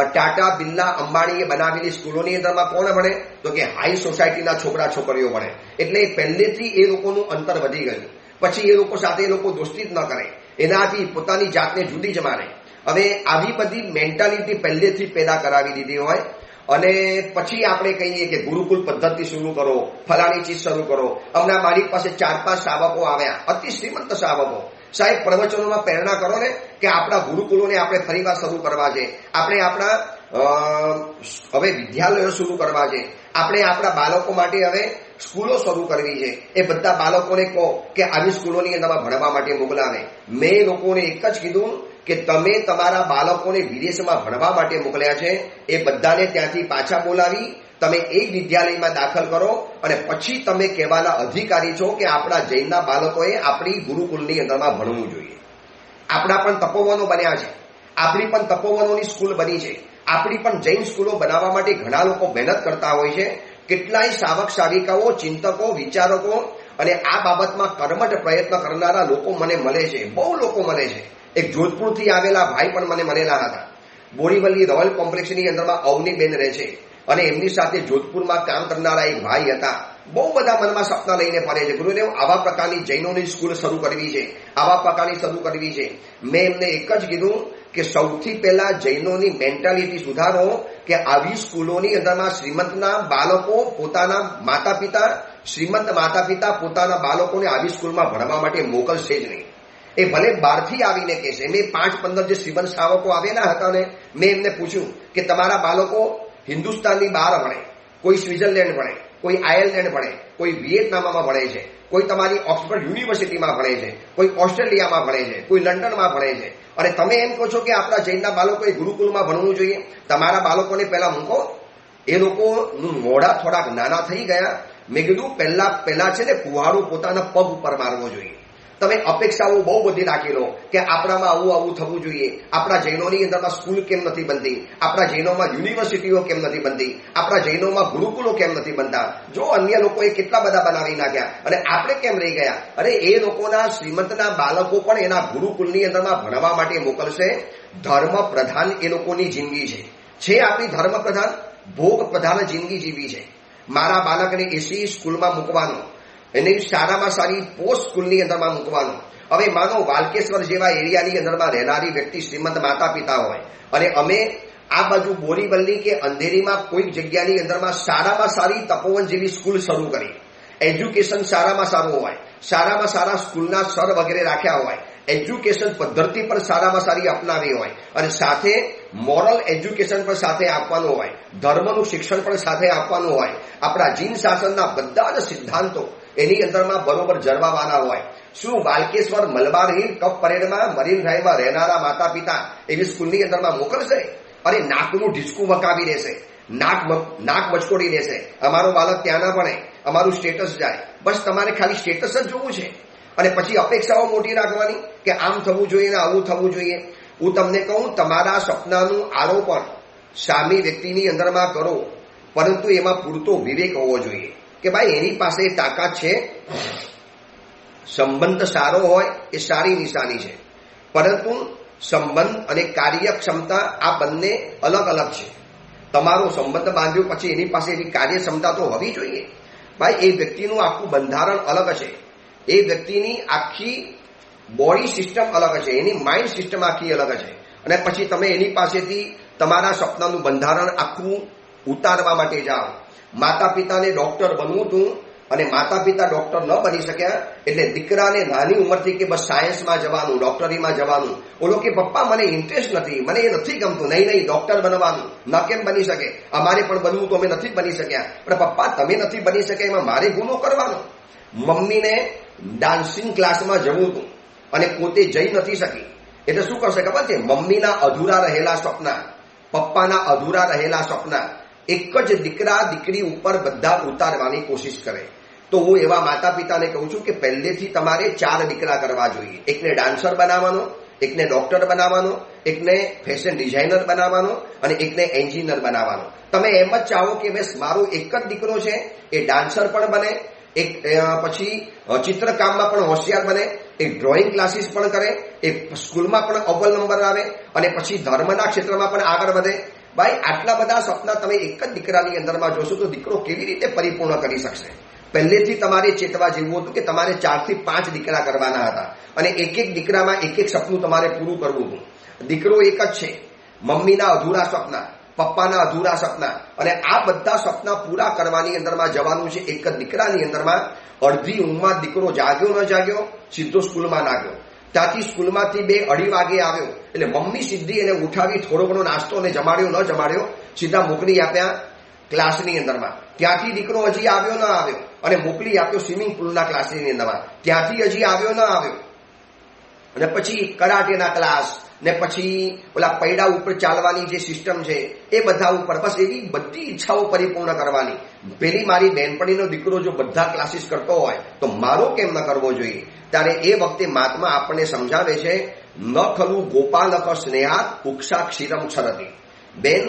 ટાટા, બિરલા, અંબાણીએ બનાવેલી સ્કૂલોની અંદરમાં કોણ ભણે? તો કે હાઈ સોસાયટીના છોકરા છોકરીઓ ભણે. એટલે પહેલેથી એ લોકોનું અંતર વધી ગયું. પછી એ લોકો સાથે એ લોકો દોસ્તી જ ન કરે, એનાથી પોતાની જાતને જુદી જ માને. હવે આવી બધી મેન્ટાલિટી પહેલેથી પેદા કરાવી દીધી હોય અને પછી આપણે કહીએ કે ગુરુકુલ પદ્ધતિ શરૂ કરો, ફલાણી ચીજ શરૂ કરો. હમણાં મારી પાસે 4-5 શાવકો આવ્યા, અતિ શ્રીમંત શાવકો. સાહેબ, પ્રવચનોમાં પ્રેરણા કરો ને કે આપણા ગુરુકુલોને આપણે ફરીવાર શરૂ કરવા છે, આપણે આપણા હવે વિદ્યાલયો શરૂ કરવા છે, આપણે આપણા બાળકો માટે હવે સ્કૂલો શરૂ કરવી છે. એ બધા બાળકોને કહો કે આવી સ્કૂલોની અંદરમાં ભણવા માટે મોકલાવે. મેં લોકોને એક જ કીધું કે તમે તમારા બાળકોને વિદેશમાં ભણવા માટે મોકલ્યા છે, એ બધાને ત્યાંથી પાછા બોલાવી તમે એક વિદ્યાલયમાં દાખલ કરો અને પછી તમે કહેવાના અધિકારી છો કે આપણા જૈનના બાળકોએ આપણી ગુરુકુલની અંદરમાં ભણવું જોઈએ. આપણા પણ તપોવનો બન્યા છે, આપણી પણ તપોવનોની સ્કૂલ બની છે, આપણી પણ જૈન સ્કૂલો બનાવવા માટે ઘણા લોકો મહેનત કરતા હોય છે. કેટલાય શાવક શાવિકાઓ, ચિંતકો, વિચારકો અને આ બાબતમાં કર્મઠ પ્રયત્ન કરનારા લોકો મને મળે છે, બહુ લોકો મળે છે. એક જોધપુરથી આવેલા ભાઈ પણ મને મળેલા હતા. બોરીવલી રોયલ કોમ્પ્લેક્સની અંદરમાં અવનીબેન રહે છે અને એમની સાથે જોધપુરમાં કામ કરનારા એક ભાઈ હતા. બહુ બધા મનમાં સપના લઈને ફરે છે, ગુરુદેવ આવા પ્રકારની જૈનોની સ્કૂલ શરૂ કરવી છે, આવા પ્રકારની શરૂ કરવી છે. મેં એમને એક જ કીધું કે સૌથી પહેલા જૈનોની મેન્ટાલિટી સુધારો કે આવી સ્કૂલોની અંદરમાં શ્રીમંતના બાળકો પોતાના માતા પિતા, શ્રીમંત માતા પિતા પોતાના બાળકોને આવી સ્કૂલમાં ભણવા માટે મોકલશે જ નહીં. એ ભલે બહારથી આવીને કહેશે. મેં 5-15 જે શ્રીમંત શાવકો આવેલા હતા ને, મેં એમને પૂછ્યું કે તમારા બાળકો હિન્દુસ્તાનની બહાર ભણે, કોઈ સ્વિટ્ઝરલેન્ડ ભણે, કોઈ આયર્લેન્ડ ભણે, કોઈ વિયેતનામમાં ભણે છે, કોઈ તમારી ઓક્સફર્ડ યુનિવર્સિટીમાં ભણે છે, કોઈ ઓસ્ટ્રેલિયામાં ભણે છે, કોઈ લંડનમાં ભણે છે, અને તમે એમ કહો છો કે આપણા જૈનના બાળકોએ ગુરુકુલમાં ભણવું જોઈએ. તમારા બાળકોને પહેલા મૂકો. એ લોકોનું મોઢા થોડાક નાના થઈ ગયા. મેં કીધું પહેલા છે ને કુહાડો પોતાના પગ ઉપર મારવો જોઈએ. તમે અપેક્ષાઓ બહુ બધી રાખી લો કે આપણામાં આવું થવું જોઈએ, આપણા જૈનોની અંદરમાં સ્કૂલ કેમ નથી બનતી, આપણા જૈનોમાં યુનિવર્સિટીઓ કેમ નથી બનતી, આપણા જૈનોમાં ગુરુકુલો કેમ નથી બનતા. જો અન્ય લોકોએ કેટલા બધા બનાવી નાખ્યા અને આપણે કેમ રહી ગયા. અરે એ લોકોના શ્રીમંતના બાળકો પણ એના ગુરુકુલની અંદરમાં ભણવા માટે મોકલશે. ધર્મ પ્રધાન એ લોકોની જિંદગી છે આપણી ધર્મ પ્રધાન, ભોગ પ્રધાન જિંદગી જીવી છે. મારા બાળકને એસી સ્કૂલમાં મૂકવાનો, એને સારામાં સારી પોસ્ટ સ્કૂલની અંદરમાં મૂકવાનો. હવે માનો વાલકેશ્વર જેવા એરિયાની અંદરમાં રહેનારી વ્યક્તિ શ્રીમંત માતા પિતા હોય અને અમે આ બાજુ બોરીવલી કે અંધેરીમાં કોઈક જગ્યાની અંદરમાં સારામાં સારી તપોવન જેવી સ્કૂલ શરૂ કરી, એજ્યુકેશન સારામાં સારું હોય, સારામાં સારા સ્કૂલના સર વગેરે રાખ્યા હોય, એજ્યુકેશન પદ્ધતિ પણ સારામાં સારી અપનાવી હોય અને સાથે મોરલ એજ્યુકેશન પણ સાથે આપવાનું હોય, ધર્મનું શિક્ષણ પણ સાથે આપવાનું હોય, આપણા જીન શાસનના બધા જ સિદ્ધાંતો એની અંદરમાં બરોબર જળવાવાના હોય. શું વાલકેશ્વર મલબાર હિલ કપ પરેડમાં મરીન ડ્રાઈવમાં રહેનારા માતા પિતા એવી સ્કૂલની અંદરમાં મોકલશે? અરે નાકનું ઢીસકું વકાવી દેશે, નાક મચકોડી દેશે. અમારો બાળક ત્યાં ના ભણે, અમારું સ્ટેટસ જાય. બસ તમારે ખાલી સ્ટેટસ જ જોવું છે અને પછી અપેક્ષાઓ મોટી રાખવાની કે આમ થવું જોઈએ ને આવું થવું જોઈએ. હું તમને કહું, તમારા સપનાનું આરોપણ સામી વ્યક્તિની અંદરમાં કરો, પરંતુ એમાં પૂરતો વિવેક હોવો જોઈએ કે ભાઈ એની પાસે તાકાત છે. સંબંધ સારો હોય એ સારી નિશાની છે, પરંતુ સંબંધ અને કાર્યક્ષમતા આ બંને અલગ અલગ છે. તમારો સંબંધ બાંધ્યો પછી એની પાસે એવી કાર્યક્ષમતા તો હોવી જોઈએ. ભાઈ એ વ્યક્તિનું આખું બંધારણ અલગ છે, એ વ્યક્તિની આખી બોડી સિસ્ટમ અલગ છે, એની માઇન્ડ સિસ્ટમ આખી અલગ છે. અને પછી તમે એની પાસેથી તમારા સપનાનું બંધારણ આખું ઉતારવા માટે જાઓ. માતા પિતાને ડોક્ટર બનવું હતું અને માતા પિતા ડોક્ટર ન બની શક્યા એટલે દીકરાને નાની ઉંમરથી કે બસ સાયન્સમાં જવાનું, ડોક્ટરીમાં જવાનું. ઓલો કે પપ્પા મને ઇન્ટરેસ્ટ નથી, મને એ નથી ગમતું. નહીં ડોક્ટર બનવાનું. ન કેમ બની શકે? અમારે પણ બનવું તો અમે નથી બની શક્યા. પણ પપ્પા તમે નથી બની શક્યા એમાં મારે ગુનો કરવાનો. મમ્મીને ડાન્સિંગ ક્લાસમાં જવું હતું અને પોતે જઈ નથી શકી એટલે શું કરશે ખબર છે? મમ્મીના અધૂરા રહેલા સપના, પપ્પાના અધૂરા રહેલા સપના એક જ દીકરા દીકરી ઉપર બધા ઉતારવાની કોશિશ કરે. તો હું એવા માતા પિતાને કહું છું કે પહેલેથી તમારે 4 દીકરા કરવા જોઈએ. એકને ડાન્સર બનાવવાનો, એકને ડોક્ટર બનાવવાનો, એકને ફેશન ડિઝાઇનર બનાવવાનો અને એકને એન્જિનિયર બનાવવાનો. તમે એમ જ ચાહો કે બસ મારો એક જ દીકરો છે એ ડાન્સર પણ બને, એક પછી ચિત્રકામમાં પણ હોશિયાર બને, એક ડ્રોઈંગ ક્લાસીસ પણ કરે, એક સ્કૂલમાં પણ અવ્વલ નંબર આવે અને પછી ધર્મના ક્ષેત્રમાં પણ આગળ વધે. ભાઈ આટલા બધા સપના તમે એક જ દીકરાની અંદરમાં જોશો તો દીકરો કેવી રીતે પરિપૂર્ણ કરી શકશે? પહેલેથી તમારે ચેતવા જેવું હતું કે તમારે 4 થી 5 દીકરા કરવાના હતા અને એક દીકરામાં એક સપનું તમારે પૂરું કરવું હતું. દીકરો એક જ છે. મમ્મીના અધૂરા સપના, પપ્પાના અધૂરા સપના અને આ બધા સપના પૂરા કરવાની અંદરમાં જવાનું છે. એક જ દીકરાની અંદરમાં અડધી ઊંઘમાં દીકરો જાગ્યો ન જાગ્યો સીધો સ્કૂલમાં નાખ્યો. ત્યાંથી સ્કૂલમાંથી 2-2:30 વાગે આવ્યો એટલે મમ્મી સીધી એને ઉઠાવી થોડો ઘણો નાસ્તો અને જમાડ્યો ન જમાડ્યો સીધા મોકલી આપ્યા ક્લાસની અંદરમાં. ત્યાંથી દીકરો હજી આવ્યો ન આવ્યો અને મોકલી આપ્યો સ્વિમિંગ પુલના ક્લાસની અંદરમાં. ત્યાંથી હજી આવ્યો ન આવ્યો અને પછી કરાટેના ક્લાસ ને પછી ઓલા પૈડા ઉપર ચાલવાની જે સિસ્ટમ છે એ બધા ઉપર. બસ એવી બધી ઈચ્છાઓ પરિપૂર્ણ કરવાની. પેલી મારી બહેનપણીનો દીકરો જો બધા ક્લાસીસ કરતો હોય તો મારો કેમ ન કરવો જોઈએ? ત્યારે એ વખતે મહાત્મા આપણને સમજાવે છે, ન ખલું ગોપાલક સ્નેહાત ઉક્ષા ક્ષીરમ છરતી. બેન,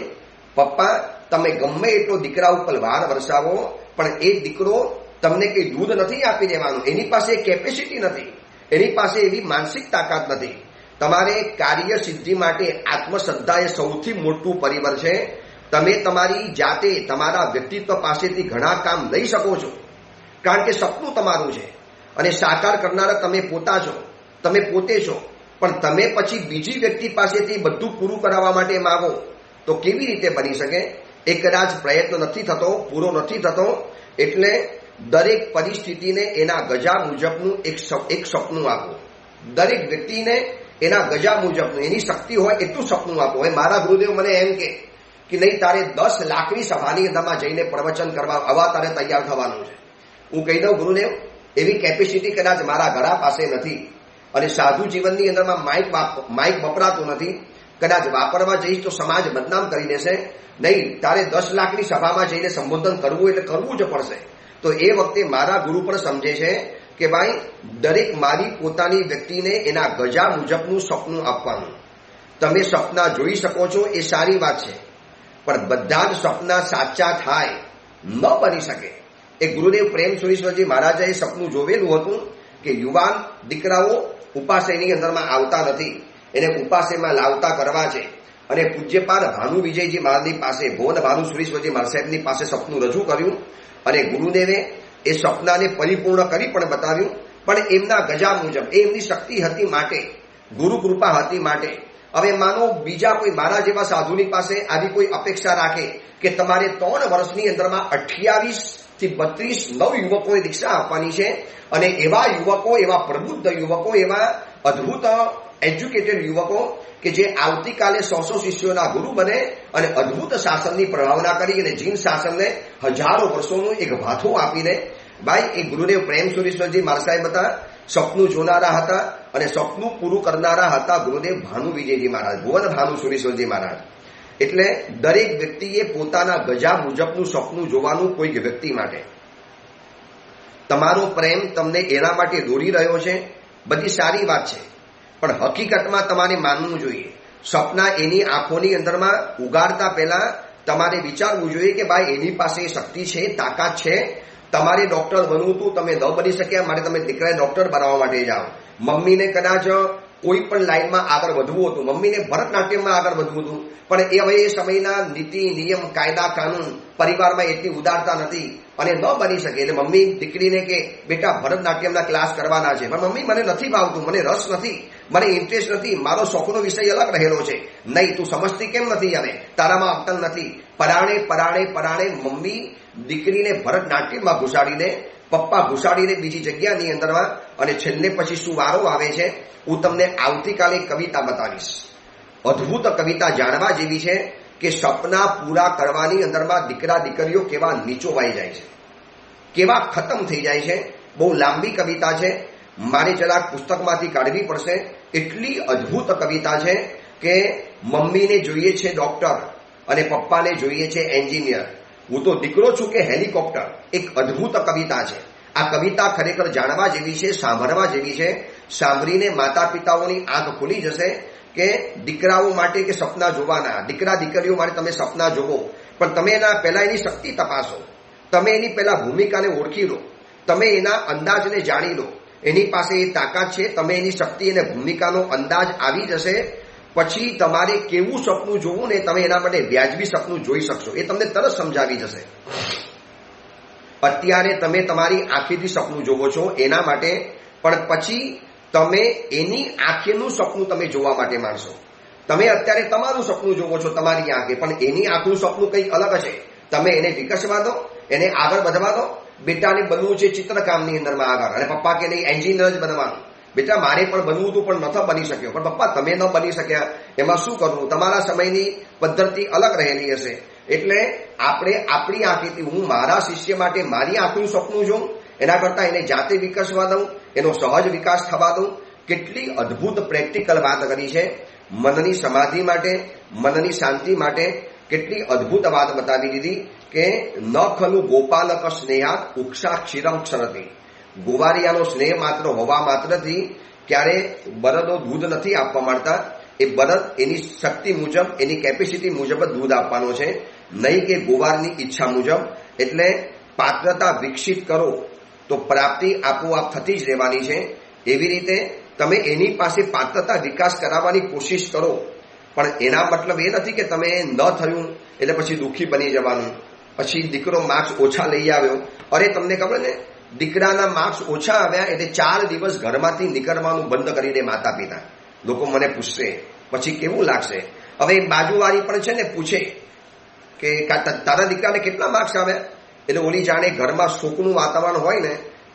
પપ્પા તમે ગમે એટલો દીકરા ઉપર વાર વરસાવો પણ એ દીકરો તમને કઈ દૂધ નથી આપી દેવાનું. એની પાસે કેપેસિટી નથી, એની પાસે એવી માનસિક તાકાત નથી. તમારે કાર્ય સિદ્ધિ માટે આત્મશ્રદ્ધા એ સૌથી મોટું પરિબળ છે. તમે તમારી જાતે તમારા વ્યક્તિત્વ પાસેથી ઘણા કામ લઈ શકો છો કારણ કે સપનું તમારું છે અને સાકાર કરનારા તમે પોતે છો. પણ તમે પછી બીજી વ્યક્તિ પાસેથી બધું પૂરું કરાવવા માટે માંગો તો કેવી રીતે બની શકે? એ કદાચ પ્રયત્ન નથી થતો, પૂરો નથી થતો. એટલે દરેક પરિસ્થિતિને એના ગજા મુજબનું એક સપનું આપો. દરેક વ્યક્તિને એના ગજા મુજબનું, એની શક્તિ હોય એટલું સપનું આપો. હવે મારા ગુરુદેવ મને એમ કે નહીં તારે 10 લાખની સભાની અંદરમાં જઈને પ્રવચન કરવા આવા તારે તૈયાર થવાનું છે. હું કહી દઉં ગુરુદેવ એવી કેપેસિટી કદાચ મારા ઘરા પાસે નથી અને સાધુ જીવનની અંદરમાં માઇક વપરાતું નથી. કદાચ વાપરવા જઈશ તો સમાજ બદનામ કરી દેશે. નહીં, તારે 10 લાખની સભામાં જઈને સંબોધન કરવું એટલે કરવું જ પડશે. તો એ વખતે મારા ગુરુ પણ સમજે છે કે ભાઈ દરેક મારી પોતાની વ્યક્તિને એના ગજા મુજબનું સપનું આપવાનું. તમે સપના જોઈ શકો છો એ સારી વાત છે પણ બધા જ સપના સાચા થાય ન બની શકે. એ ગુરુદેવ પ્રેમ સુરેશ્વરજી મહારાજાએ સપનું જોવેલું હતું કે યુવાન દીકરાઓ ઉપાસયની અંદરમાં આવતા નથી, એને ઉપાસયમાં લાવતા કરવા છે. અને પૂજ્યપાદ ભાનુ વિજયજી મહારાજની પાસે, ભુવન ભાનુ સુરેશ્વરજી મહારાજ સાહેબની પાસે સપનું રજૂ કર્યું અને ગુરુદેવે એ સપનાને પરિપૂર્ણ કરી પણ બતાવ્યું. પણ એમના ગજા મુજબ, એ એમની શક્તિ હતી માટે, ગુરુ કૃપા હતી માટે. હવે માનો બીજા કોઈ મારા જેવા સાધુની પાસે આવી કોઈ અપેક્ષા રાખે કે તમારે 3 વર્ષની અંદરમાં 28 થી 32 નવ યુવકોને દીક્ષા આપવાની છે અને એવા યુવકો, એવા પ્રબુદ્ધ યુવકો, એવા અદ્ભુત એજ્યુકેટેડ યુવકો કે જે આવતીકાલે 100 શિષ્યોના ગુરુ બને અને અદ્ભુત શાસનની પ્રભાવના કરી અને જીન શાસનને હજારો વર્ષોનું એક ભાથું આપીને. ભાઈ એ ગુરુદેવ પ્રેમ સુરેશ્વરજી મહારાજ સાહેબ હતા, સપનું જોનારા હતા અને સપનું પૂરું કરનારા હતા ગુરુદેવ ભાનુ વિજયજી મહારાજ, ભુવન ભાનુ સુરેશ્વરજી મહારાજ. એટલે દરેક વ્યક્તિએ પોતાના ગજા મુજબનું સપનું જોવાનું. કોઈક વ્યક્તિ માટે તમારો પ્રેમ તમને એના માટે દોરી રહ્યો છે, બધી સારી વાત છે પણ હકીકતમાં તમારે માનવું જોઈએ. સપના એની આંખોની અંદરમાં ઉગાડતા પહેલા તમારે વિચારવું જોઈએ કે ભાઈ એની પાસે શક્તિ છે, તાકાત છે. તમારે ડોક્ટર બનવું હતું, તમે ન બની શક્યા, માટે તમે દીકરાને ડોક્ટર બનાવવા માટે જાઓ. મમ્મીને કદાચ કોઈ પણ લાઈનમાં આગળ વધવું હતું, મમ્મીને ભરતનાટ્યમમાં આગળ વધવું હતું પણ એ હવે એ સમયના નીતિ નિયમ કાયદા કાનૂન પરિવારમાં એટલી ઉદારતા નથી અને ન બની શકે એટલે મમ્મી દીકરીને કે બેટા ભરતનાટ્યમના ક્લાસ કરવાના છે, પણ મમ્મી મને નથી ભાવતું, મને રસ નથી, મને ઇન્ટરેસ્ટ નથી, મારો શોખનો વિષય અલગ રહેલો છે. નહીં, તું સમજતી કેમ નથી? હવે તારામાં અક્કલ નથી. પરાણે પરાણે પરાણે મમ્મી દીકરીને ભરતનાટ્યમમાં ઘુસાડીને, પપ્પા ઘુસાડીને બીજી જગ્યાની અંદરમાં, અને છેલ્લે પછી શું વારો આવે છે, હું તમને આવતીકાલે કવિતા બતાવીશ. અદ્ભુત કવિતા જાણવા જેવી છે કે સપના પૂરા કરવાની અંદરમાં દીકરા દીકરીઓ કેવા નીચોવાઈ જાય છે, કેવા ખતમ થઈ જાય છે. બહુ લાંબી કવિતા છે, મારે જરાક પુસ્તકમાંથી કાઢવી પડશે. એટલી અદ્ભુત કવિતા છે કે મમ્મીને જોઈએ છે ડોક્ટર અને પપ્પાને જોઈએ છે એન્જિનિયર, હું તો દીકરો છું કે હેલિકોપ્ટર. એક અદ્ભુત કવિતા છે. આ કવિતા ખરેખર જાણવા જેવી છે, સાંભળવા જેવી છે. સાંભળીને માતા પિતાઓની આંખ ખુલી જશે કે દીકરાઓ માટે કે સપના જોવાના, દીકરા દીકરીઓ માટે તમે સપના જોવો, પણ તમે એના પહેલા એની શક્તિ તપાસો, તમે એની પહેલા ભૂમિકાને ઓળખી લો, તમે એના અંદાજને જાણી લો. એની પાસે એ તાકાત છે, તમે એની શક્તિ અને ભૂમિકાનો અંદાજ આવી જશે, પછી તમારે કેવું સપનું જોવું ને તમે એના માટે વ્યાજબી સપનું જોઈ શકશો. એ તમને તરત સમજાવી જશે. અત્યારે તમે તમારી આંખેથી સપનું જોવો છો એના માટે, પણ પછી તમે એની આંખેનું સપનું તમે જોવા માટે માંડશો. તમે અત્યારે તમારું સપનું જોવો છો તમારી આંખે, પણ એની આંખનું સપનું કંઈક અલગ હશે. તમે એને વિકસવા દો, એને આગળ વધવા દો. બેટાને બનવું છે ચિત્રકામની અંદરમાં આગળ, અને પપ્પા કે નહીં એન્જિનિયર જ બનવાનું. બેટા મારે પણ બનવું હતું પણ નથી બની શક્યો. પણ પપ્પા તમે ન બની શક્યા, એમાં શું કરવું? તમારા સમયની પદ્ધતિ અલગ રહેલી હશે. એટલે આપણે આપણી આંખેથી, હું મારા શિષ્ય માટે મારી આંખનું સપનું જોઉં એના કરતાં એને જાતે વિકસવા દઉં, એનો સહજ વિકાસ થવા દઉં. કેટલી અદ્ભુત પ્રેક્ટિકલ વાત કરી છે. મનની સમાધિ માટે, મનની શાંતિ માટે કેટલી અદ્ભુત વાત બતાવી દીધી કે ન ખલું ગોપાલક સ્નેહાત ઉક્ષા ક્ષીરમ ક્ષરતી. ગોવારિયાનો સ્નેહ માત્ર હોવા માત્રથી ક્યારે બળદો દૂધ નથી આપવા માંડતા. એ બળદ એની શક્તિ મુજબ, એની કેપેસિટી મુજબ જ દૂધ આપવાનો છે, નહીં કે ગોવારની ઈચ્છા મુજબ. એટલે પાત્રતા વિકસિત કરો તો પ્રાપ્તિ આપોઆપ થતી જ રહેવાની છે. એવી રીતે તમે એની પાસે પાત્રતા વિકાસ કરાવવાની કોશિશ કરો, પણ એના મતલબ એ નથી કે તમે ન થયું એટલે પછી દુઃખી બની જવાનું. પછી દીકરો માર્ક્સ ઓછા લઈ આવ્યો, અરે તમને ખબર ને, દીકરાના માર્ક્સ ઓછા આવ્યા એટલે 4 દિવસ ઘરમાંથી નીકળવાનું બંધ કરી દે માતા પિતા. લોકો મને પૂછશે પછી કેવું લાગશે? હવે બાજુવાળી પણ છે ને પૂછે કે તારા દીકરાને કેટલા માર્ક્સ આવ્યા? એટલે ઓલી જાણે ઘરમાં શોકનું વાતાવરણ હોય ને,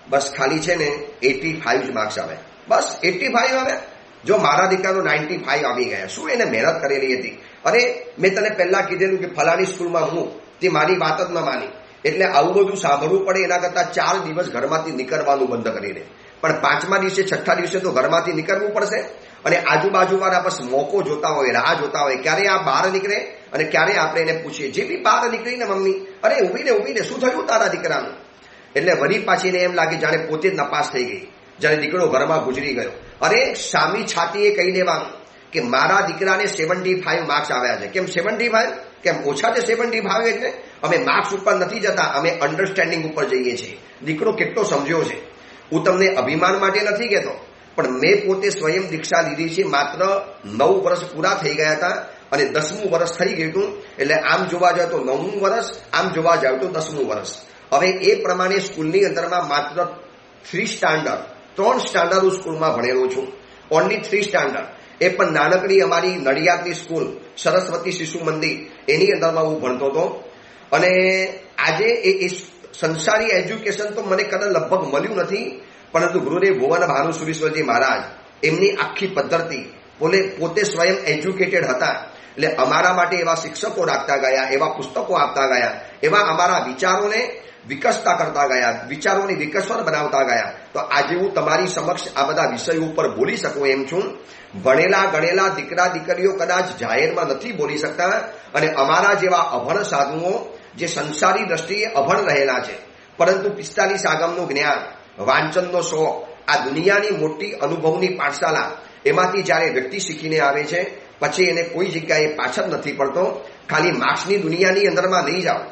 બસ ખાલી છે ને 85 જ માર્ક્સ આવે, બસ 85 આવ્યા. જો મારા દીકરાનો 95 આવી ગયા, શું એને મહેનત કરેલી હતી? અરે મેં તને પહેલા કીધેલું કે ફલાણી સ્કૂલમાં હું, તે મારી વાત જ ન માની. એટલે આવું બધું સાંભળવું પડે એના કરતાં 4 દિવસ ઘરમાંથી નીકળવાનું બંધ કરી દે. પણ 5મા દિવસે 6ઠા દિવસે તો ઘરમાંથી નીકળવું પડશે. અને આજુબાજુવાળા બસ મોકો જોતા હોય, રાહ જોતા હોય, ક્યારે આ બહાર નીકળે અને ક્યારે આપણે એને પૂછીએ. જે બી બહાર નીકળીને મમ્મી, અરે ઊભી ને શું થયું તારા દીકરાનું? એટલે વળી પાછીને એમ લાગે જાણે પોતે જ નપાસ થઈ ગઈ, જ્યારે દીકરો ઘરમાં ગુજરી ગયો. અરે સામી છાતીએ કહી દેવાનું કે મારા દીકરાને 75 માર્ક્સ આવ્યા છે. કેમ 75? કેમ ઓછા છે 75? એટલે અમે માર્ક્સ ઉપર નથી જતા, અમે અન્ડરસ્ટેન્ડિંગ ઉપર જઈએ છીએ. દીકરો કેટલો સમજ્યો છે. હું તમને અભિમાન માટે નથી કહેતો, પણ મેં પોતે સ્વયં દીક્ષા લીધી છે. માત્ર 9 વર્ષ પૂરા થઈ ગયા હતા અને 10મું વર્ષ થઈ ગયું હતું. એટલે આમ જોવા જાય તો 9મું વર્ષ, આમ જોવા જાય તો 10મું વર્ષ. હવે એ પ્રમાણે સ્કૂલની અંદરમાં માત્ર 3 સ્ટાન્ડર્ડ હું સ્કૂલમાં ભણેલો છું. Only 3 standard. એ પણ નાનકડી અમારી નડિયાદની સ્કૂલ સરસ્વતી શિશુ મંદિર, એની અંદરમાં હું ભણતો હતો. અને આજે એ સંસારી એજ્યુકેશન તો મને કદાચ લગભગ મળ્યું નથી, પરંતુ ગુરુદેવ ભુવન ભાનુસુરીશ્વરજી મહારાજ, એમની આખી પદ્ધતિ, પોતે સ્વયં એજ્યુકેટેડ હતા. એટલે અમારા માટે એવા શિક્ષકો રાખતા ગયા, એવા પુસ્તકો આપતા ગયા, એવા અમારા વિચારોને વિકસતા કરતા ગયા, વિચારોને વિકસવર બનાવતા ગયા. તો આજે હું તમારી સમક્ષ આ બધા વિષયો ઉપર બોલી શકું એમ છું. ભણેલા ગણેલા દીકરા દીકરીઓ કદાચ જાહેરમાં નથી બોલી શકતા, અને અમારા જેવા અભણ સાધુઓ જે સંસારી દ્રષ્ટિએ અભણ રહેલા છે, પરંતુ 45 આગમનું જ્ઞાન, વાંચનનો શોખ, આ દુનિયાની મોટી અનુભવની પાઠશાલા, એમાંથી જ્યારે વ્યક્તિ શીખીને આવે છે પછી એને કોઈ જગ્યાએ પાછળ નથી પડતો. ખાલી માર્ક્સની દુનિયાની અંદરમાં નહીં જાઓ.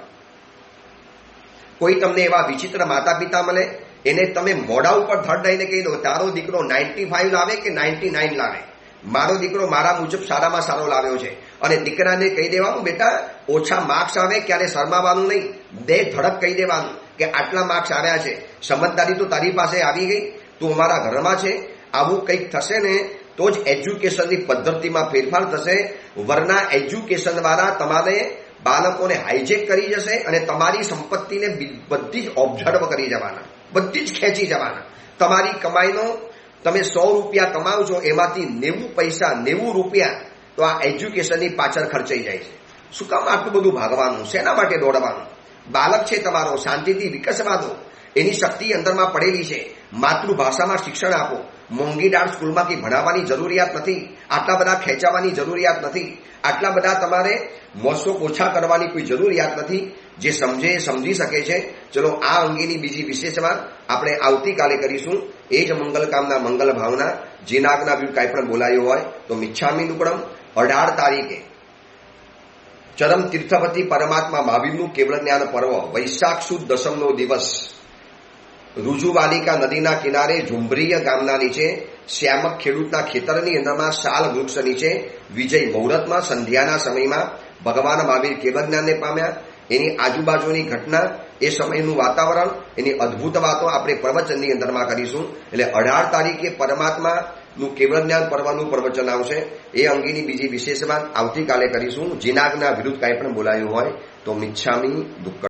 કોઈ તમને એવા વિચિત્ર માતા પિતા મળે, એને તમે મોઢા ઉપર ધડ દઈને કહી દો તારો દીકરો 95 લાવે કે 99 લાવે, મારો દીકરો મારા મુજબ સારામાં સારો લાવ્યો છે. અને દીકરાને કહી દેવાનું બેટા ઓછા માર્ક્સ આવે ક્યારે શરમાવાનું નહીં, 2 ધડક કહી દેવાનું કે આટલા માર્ક્સ આવ્યા છે, સમજદારી તો તારી પાસે આવી ગઈ, તું અમારા ઘરમાં છે, આવું કંઈક થશે ને તો જ એજ્યુકેશનની પદ્ધતિમાં ફેરફાર થશે. વરના એજ્યુકેશન દ્વારા તમારે બાળકોને હાઈજેક કરી જશે અને તમારી સંપત્તિને બધી જ ઓબ્ઝર્વ કરી જવાના, બધી જ ખેંચી જવાના. તમારી કમાઈનો તમે 100 રૂપિયા કમાવ છો, એમાંથી 90 પૈસા 90 રૂપિયા તો આ એજ્યુકેશનની પાછળ ખર્ચાઈ જાય છે. શું કામ આટલું બધું ભાગવાનું, શેના માટે દોડવાનું? બાળક છે તમારો, શાંતિથી વિકસવા દો, એની શક્તિ અંદરમાં પડેલી છે. માતૃભાષામાં શિક્ષણ આપો. મોંઘી દાળ સ્કૂલમાંથી ભણાવવાની જરૂરિયાત નથી, આટલા બધા ખેંચાવાની જરૂરિયાત નથી, આટલા બધા તમારે મોસો ઓછા કરવાની કોઈ જરૂરિયાત નથી. જે સમજે એ સમજી શકે છે. ચલો આ અંગેની બીજી વિશેષ વાત આપણે આવતીકાલે કરીશું. એ જ મંગલ કામના મંગલ ભાવના જીનાગના વ્યૂ કાંઈ પણ બોલાયો હોય તો મિચ્છામી દુક્કડમ. 18 તારીખે ચરમ તીર્થપતિ પરમાત્મા મહાવીરનું કેવળ જ્ઞાન પર્વ, વૈશાખ સુદ દસમનો દિવસ, રુજુવાલિકા નદીના કિનારે ઝુંભરીય ગામના નીચે શ્યામક ખેડૂતના ખેતરની અંદરમાં શાલ વૃક્ષ નીચે વિજય મુહૂર્તમાં સંધ્યાના સમયમાં ભગવાન મહાવીર કેવળ જ્ઞાનને પામ્યા. એની આજુબાજુની ઘટના, એ સમયનું વાતાવરણ, એની અદ્ભુત વાતો આપણે પ્રવચનની અંદરમાં કરીશું. એટલે 18 તારીખે પરમાત્માનું કેવળ જ્ઞાન પર્વનું પ્રવચન આવશે. એ અંગેની બીજી વિશેષ વાત આવતીકાલે કરીશું. જીનાગના વિરુદ્ધ કાંઈ પણ બોલાયું હોય તો મિચ્છામી દુક્કડમ.